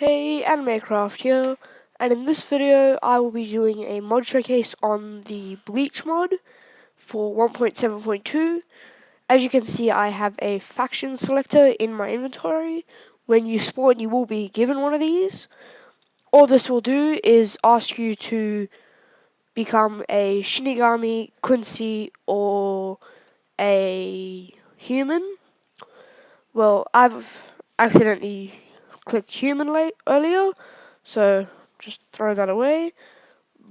Hey, AnimeCraft here, and in this video I will be doing a mod showcase on the Bleach mod for 1.7.2. As you can see, I have a faction selector in my inventory. When you spawn, you will be given one of these. All this will do is ask you to become a Shinigami, Quincy, or a human. Well, I've accidentally clicked human earlier, so just throw that away.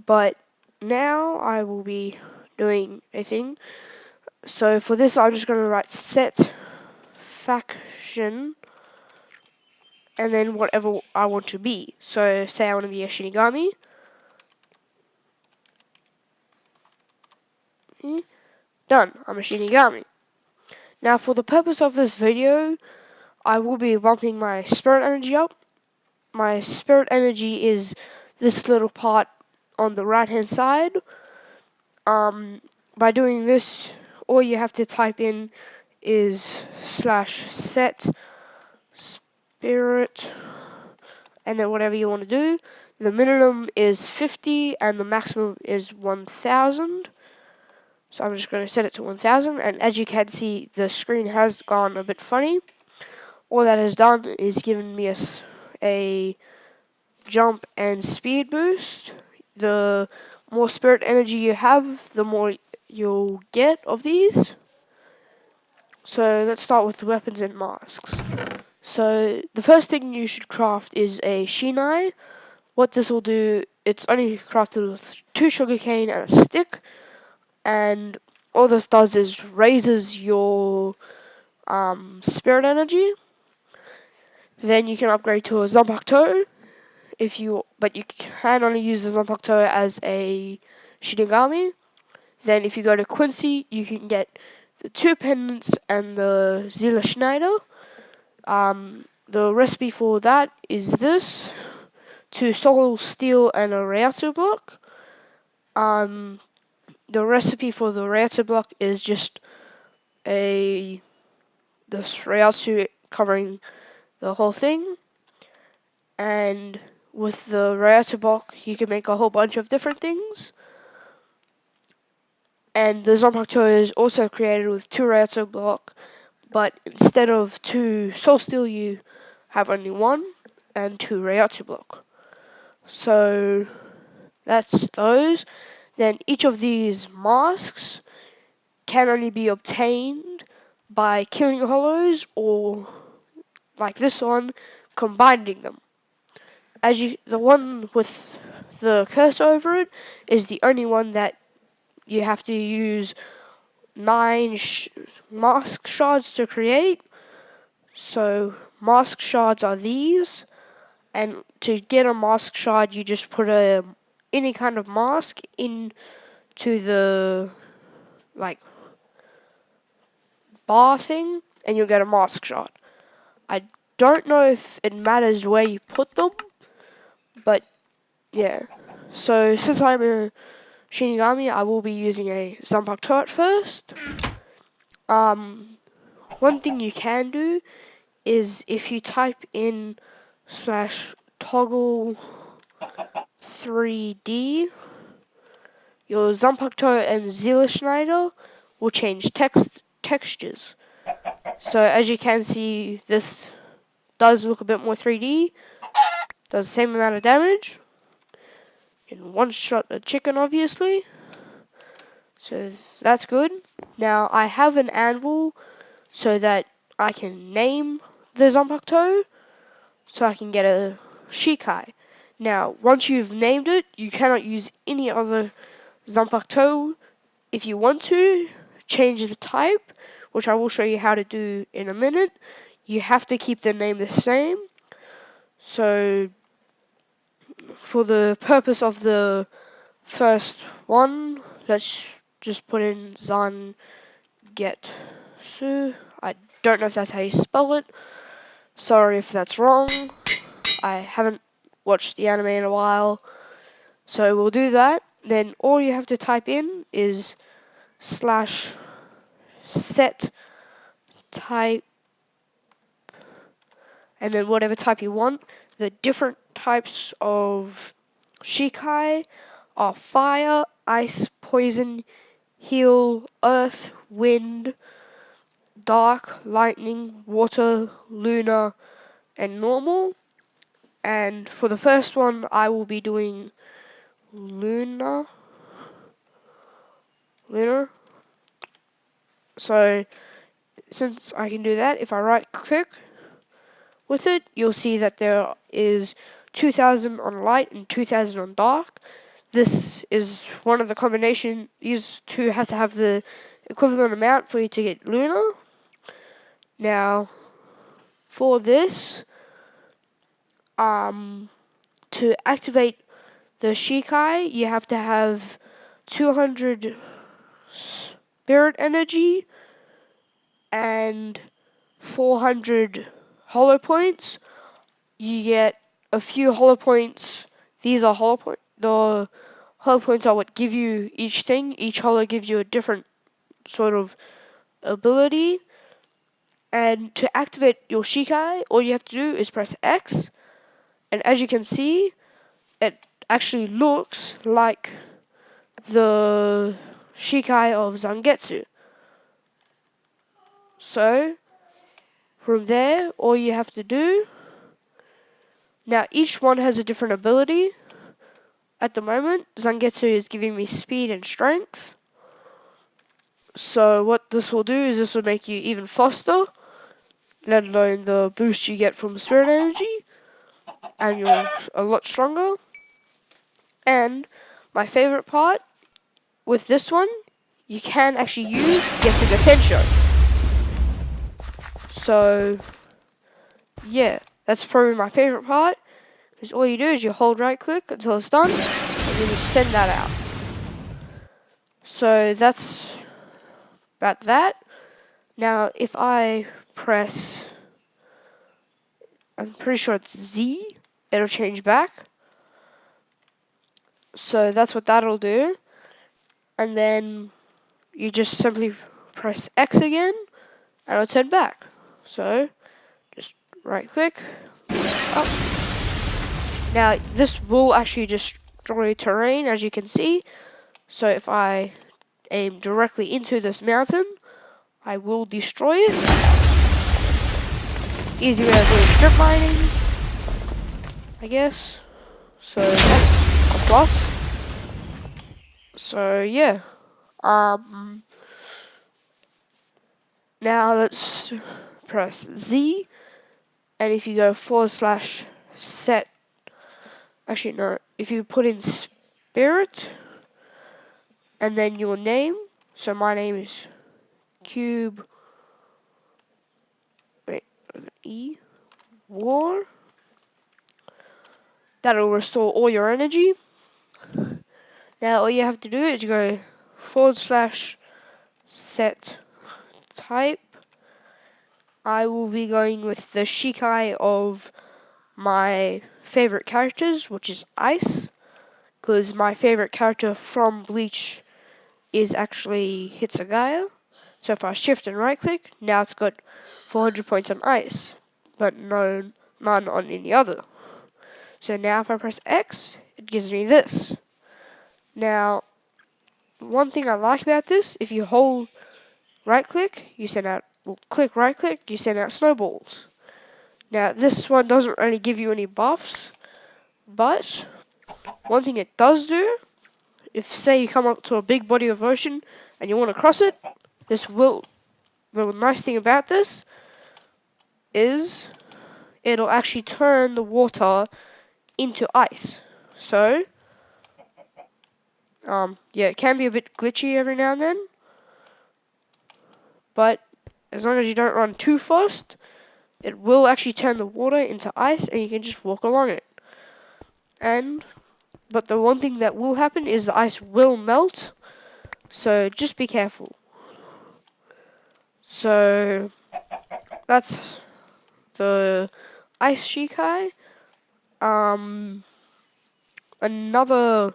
But now I will be doing a thing. So for this, I'm just going to write set faction and then whatever I want to be. So say I want to be a Shinigami. Done. I'm a Shinigami. Now for the purpose of this video, I will be bumping my spirit energy up. My spirit energy is this little part on the right hand side. By doing this, all you have to type in is /set spirit and then whatever you want to do. The minimum is 50 and the maximum is 1000. So I'm just going to set it to 1000, and as you can see, the screen has gone a bit funny. All that has done is given me a jump and speed boost. The more spirit energy you have, the more you'll get of these. So let's start with the weapons and masks. So the first thing you should craft is a shinai. What this will do, it's only crafted with 2 sugarcane and a stick, and all this does is raises your spirit energy. Then you can upgrade to a Zanpakuto, but you can only use the Zanpakuto as a Shinigami. Then if you go to Quincy, you can get the 2 pendants and the Zilla Schneider. The recipe for that is this: 2 soul steel and a Ryatsu block. The recipe for the Ryatsu block is just this Ryatsu covering the whole thing. And with the Ryatsu block, you can make a whole bunch of different things. And the Zanpakuto is also created with 2 Ryatsu block, but instead of 2 soul steel, you have only 1 and 2 Ryatsu block. So that's those. Then each of these masks can only be obtained by killing hollows, or like this one, combining them. The one with the curse over it is the only one that you have to use 9 mask shards to create. So mask shards are these, and to get a mask shard, you just put any kind of mask into the bar thing, and you'll get a mask shard. I don't know if it matters where you put them, but yeah. So since I'm a Shinigami, I will be using a Zanpakuto at first. One thing you can do is if you type in /toggle 3D, your Zanpakuto and Zilla Schneider will change textures. So as you can see, this does look a bit more 3D, does the same amount of damage. In one shot a chicken, obviously. So that's good. Now I have an anvil so that I can name the Zanpakuto, so I can get a Shikai. Now, once you've named it, you cannot use any other Zanpakuto. If you want to change the type, which I will show you how to do in a minute, you have to keep the name the same. So, for the purpose of the first one, let's just put in Zangetsu. I don't know if that's how you spell it. Sorry if that's wrong. I haven't watched the anime in a while. So we'll do that. Then all you have to type in is /set type, and then whatever type you want. the different types of Shikai are fire, ice, poison, heal, earth, wind, dark, lightning, water, lunar, and normal. And for the first one, I will be doing lunar. So since I can do that, if I right click with it, you'll see that there is 2000 on light and 2000 on dark. This is one of the combination. These two have to have the equivalent amount for you to get lunar. Now, for this, to activate the Shikai, you have to have 200 spirit energy and 400 hollow points. You get a few hollow points. These are hollow points. The hollow points are what give you each thing. Each hollow gives you a different sort of ability. And to activate your Shikai, all you have to do is press X. And as you can see, it actually looks like the Shikai of Zangetsu. So, from there, all you have to do... Now, each one has a different ability. At the moment, Zangetsu is giving me speed and strength. So what this will do is this will make you even faster, let alone the boost you get from spirit energy, and you're a lot stronger. And my favorite part with this one, you can actually use Getting Attention. So yeah, that's probably my favorite part, because all you do is you hold right click until it's done, and then you send that out. So that's about that. Now if I press, I'm pretty sure it's Z, it'll change back. So that's what that'll do. And then you just simply press X again and it'll turn back. So just right click up. Now this will actually destroy terrain, as you can see. So if I aim directly into this mountain, I will destroy it. Easy way of doing strip mining, I guess. So that's a plus. So yeah. Now let's press Z, and if you go / set, actually no, if you put in spirit, and then your name, so my name is Cube, War, that'll restore all your energy. Now all you have to do is go / set type. I will be going with the Shikai of my favorite characters, which is Ice, because my favorite character from Bleach is actually Hitsugaya. So if I shift and right click, now it's got 400 points on Ice, but none on any other. So now if I press X, it gives me this. Now, one thing I like about this, if you hold right click, you send out, click right click, you send out snowballs. Now this one doesn't really give you any buffs, but one thing it does do, if say you come up to a big body of ocean and you want to cross it, the nice thing about this is it'll actually turn the water into ice. So yeah, it can be a bit glitchy every now and then, but as long as you don't run too fast, it will actually turn the water into ice and you can just walk along it. But the one thing that will happen is the ice will melt, so just be careful. So that's the Ice Shikai. Another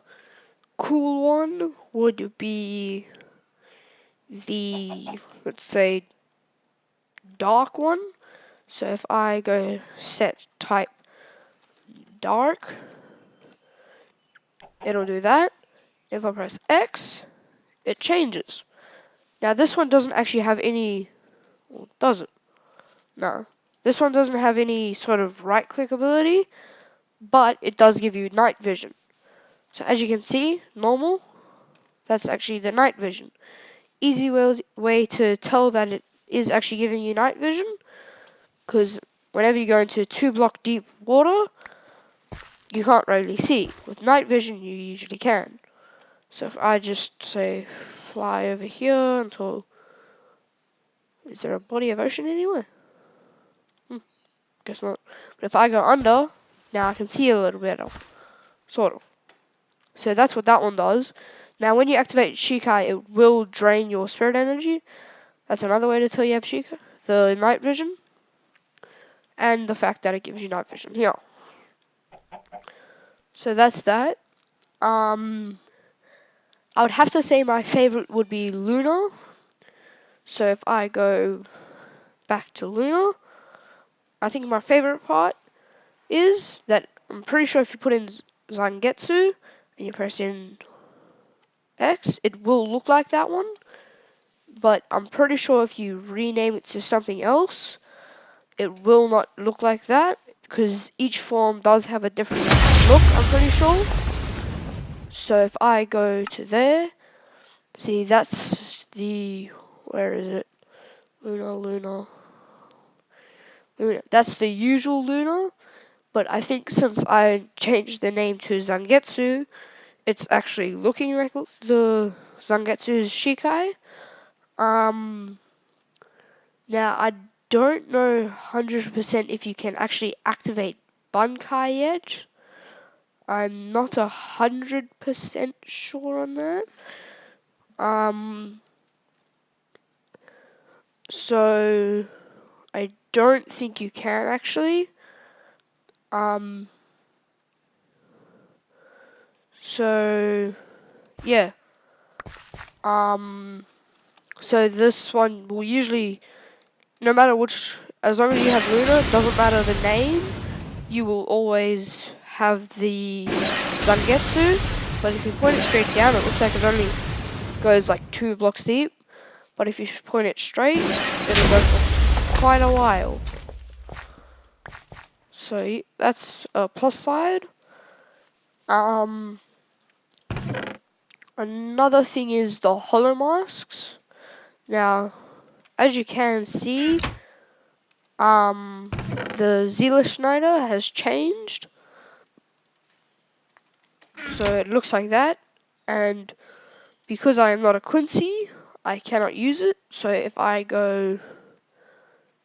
cool one would be the, let's say, dark one. So if I go set type dark, it'll do that. If I press X, it changes. Now this one doesn't actually have any, well, does it? No. This one doesn't have any sort of right click ability, but it does give you night vision. So as you can see, normal, that's actually the night vision. Easy way to tell that it is actually giving you night vision, because whenever you go into 2 block deep water, you can't really see. With night vision, you usually can. So if I just say fly over here until, is there a body of ocean anywhere? Guess not. But if I go under, now I can see a little better, sort of. So that's what that one does. Now when you activate Shikai, it will drain your spirit energy. That's another way to tell you have Shikai. The night vision, and the fact that it gives you night vision here. So that's that. I would have to say my favorite would be Luna. So if I go back to Luna, I think my favorite part is that I'm pretty sure if you put in Zangetsu and you press in X, it will look like that one. But I'm pretty sure if you rename it to something else, it will not look like that, because each form does have a different look, I'm pretty sure. So if I go to there, see, that's the, where is it? Luna. That's the usual Luna, but I think since I changed the name to Zangetsu, it's actually looking like the Zangetsu's Shikai. Now I don't know 100% if you can actually activate Bankai yet. I'm not 100% sure on that. So I don't think you can actually. So yeah. So this one will usually, no matter which, as long as you have Luna, it doesn't matter the name, you will always have the Zangetsu. But if you point it straight down, it looks like it only goes like 2 blocks deep. But if you point it straight, it'll go for quite a while. So that's a plus side. Another thing is the hollow masks. Now, as you can see, the Zila Schneider has changed. So it looks like that. And because I am not a Quincy, I cannot use it. So if I go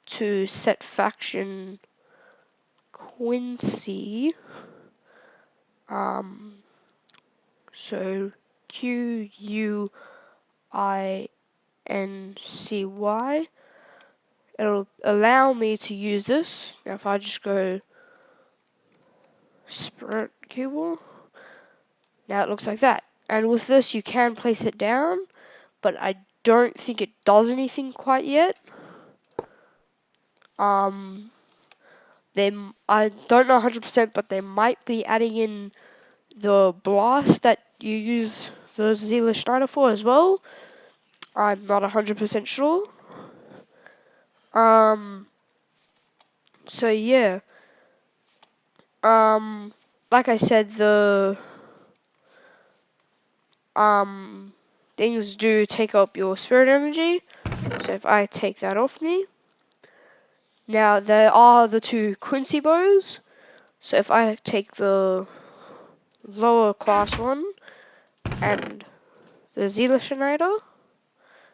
to set faction Quincy, so QUINCY, it'll allow me to use this. Now if I just go Spirit Cube, now it looks like that. And with this you can place it down, but I don't think it does anything quite yet. I don't know 100%, but they might be adding in the blast that you use the Zila Schneider for as well. I'm not 100% sure. So yeah. Like I said, the things do take up your spirit energy. So if I take that off me, now there are the 2 Quincy bows. So if I take the lower class one and the Zila Schneider,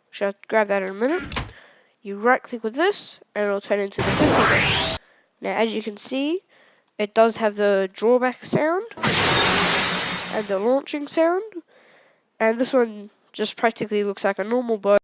which I'll grab that in a minute, you right click with this and it'll turn into the Quincy bow. Now as you can see, it does have the drawback sound and the launching sound, and this one just practically looks like a normal bow.